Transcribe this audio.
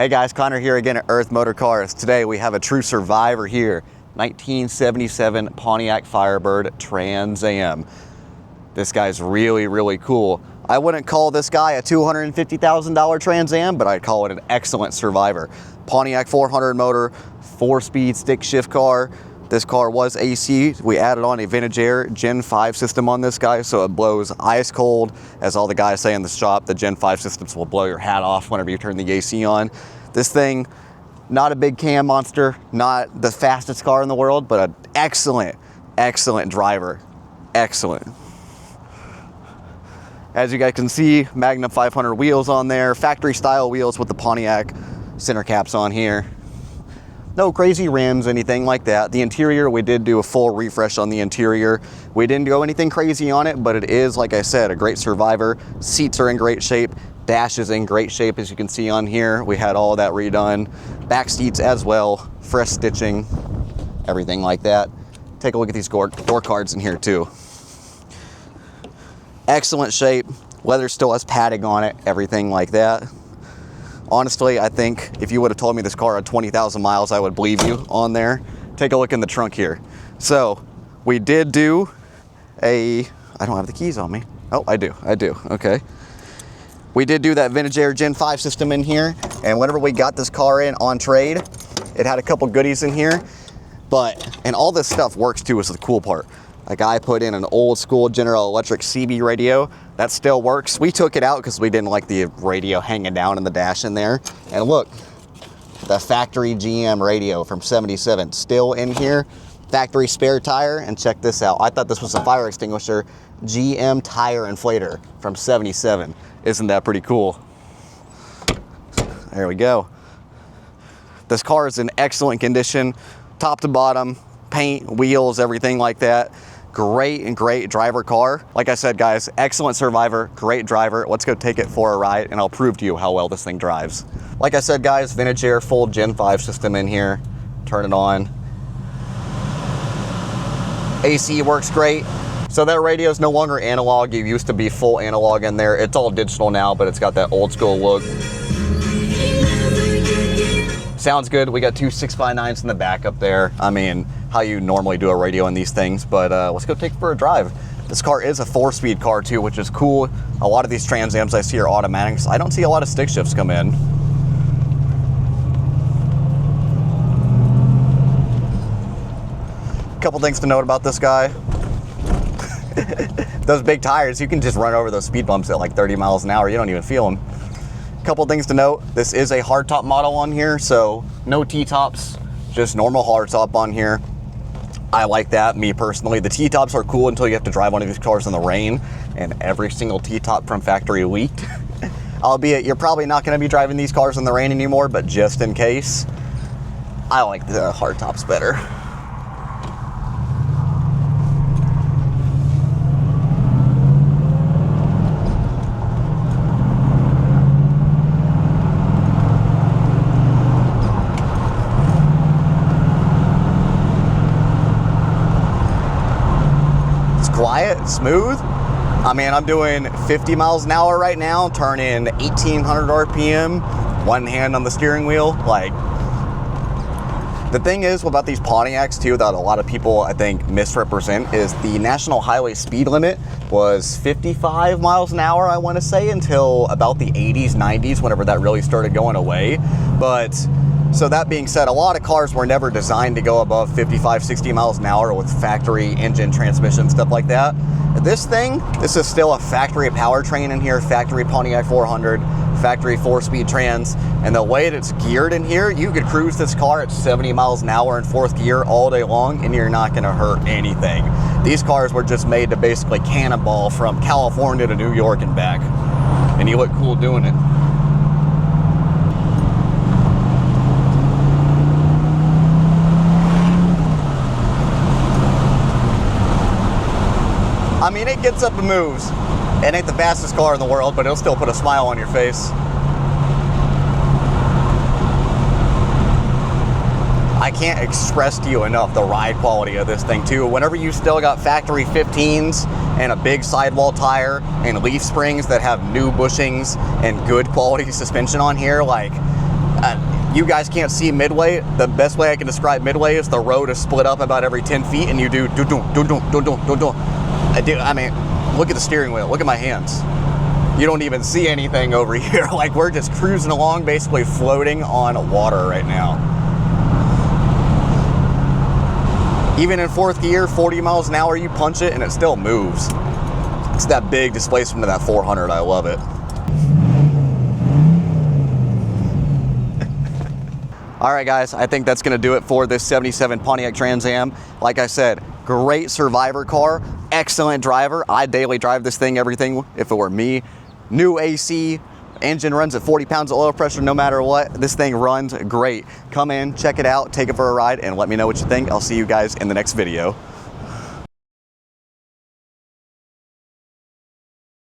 Hey guys, Connor here again at Earth Motor Cars. Today we have a true survivor here, 1977 Pontiac Firebird Trans Am. This guy's really, really cool. I wouldn't call this guy a $250,000 Trans Am, but I'd call it an excellent survivor. Pontiac 400 motor, 4-speed stick shift car. This car was AC. We added on a vintage air Gen 5 system on this guy, so it blows ice cold. As all the guys say in the shop, the Gen 5 systems will blow your hat off whenever you turn the AC on. This thing, not a big cam monster, not the fastest car in the world, but an excellent, excellent driver. Excellent. As you guys can see, Magna 500 wheels on there, factory style wheels with the Pontiac center caps on here. No crazy rims, anything like that. The interior, we did do a full refresh on the interior. We didn't go anything crazy on it, but it is, like I said, a great survivor. Seats are in great shape. Dash is in great shape, as you can see on here. We had all of that redone. Back seats as well, fresh stitching, everything like that. Take a look at these door cards in here too. Excellent shape. Leather still has padding on it, everything like that. Honestly, I think if you would have told me this car had 20,000 miles, I would believe you on there. Take a look in the trunk here. So we did do I don't have the keys on me. Oh, I do, okay. We did do that vintage air Gen 5 system in here, and whenever we got this car in on trade, it had a couple goodies in here, and all this stuff works too, is the cool part. A guy put in an old school General Electric CB radio. That still works. We took it out because we didn't like the radio hanging down in the dash in there. And look, the factory GM radio from 77 still in here. Factory spare tire, and check this out. I thought this was a fire extinguisher. GM tire inflator from 77. Isn't that pretty cool? There we go. This car is in excellent condition, top to bottom, paint, wheels, everything like that. Great driver car. Like I said, guys, excellent survivor, great driver. Let's go take it for a ride and I'll prove to you how well this thing drives. Like I said, guys, vintage air, full Gen 5 system in here. Turn it on. AC works great. So that radio is no longer analog. It used to be full analog in there. It's all digital now, but it's got that old school look. Sounds good. We got two 6x9s in the back up there. I mean, how you normally do a radio in these things, but let's go take it for a drive. This car is a 4-speed car too, which is cool. A lot of these Trans Ams I see are automatics. I don't see a lot of stick shifts come in. Couple things to note about this guy. Those big tires, you can just run over those speed bumps at like 30 miles an hour. You don't even feel them. Couple things to note. This is a hardtop model on here, so no T-tops, just normal hardtop on here. I like that, me personally. The T-tops are cool until you have to drive one of these cars in the rain, and every single T-top from factory leaked. Albeit, you're probably not going to be driving these cars in the rain anymore, but just in case, I like the hardtops better. Quiet, smooth. I mean, I'm doing 50 miles an hour right now, turning 1,800 RPM, one hand on the steering wheel. Like, the thing is about these Pontiacs too, that a lot of people I think misrepresent, is the national highway speed limit was 55 miles an hour, I want to say, until about the 80s, 90s, whenever that really started going away. But so that being said, a lot of cars were never designed to go above 55, 60 miles an hour with factory engine, transmission, stuff like that. This is still a factory powertrain in here, factory Pontiac 400, factory 4-speed trans, and the way that it's geared in here, you could cruise this car at 70 miles an hour in 4th gear all day long, and you're not gonna hurt anything. These cars were just made to basically cannonball from California to New York and back, and you look cool doing it. I mean, it gets up and moves. It ain't the fastest car in the world, but it'll still put a smile on your face. I can't express to you enough the ride quality of this thing too. Whenever you still got factory 15s and a big sidewall tire and leaf springs that have new bushings and good quality suspension on here, like, You guys can't see midway. The best way I can describe midway is the road is split up about every 10 feet, and you do. I mean, look at the steering wheel. Look at my hands. You don't even see anything over here. Like, we're just cruising along, basically floating on water right now. Even in fourth gear, 40 miles an hour, you punch it and it still moves. It's that big displacement of that 400. I love it. All right, guys, I think that's gonna do it for this 77 Pontiac Trans Am. Like I said, great survivor car, excellent driver. I daily drive this thing, everything, if it were me. New AC, engine runs at 40 pounds of oil pressure no matter what. This thing runs great. Come in, check it out, take it for a ride, and let me know what you think. I'll see you guys in the next video.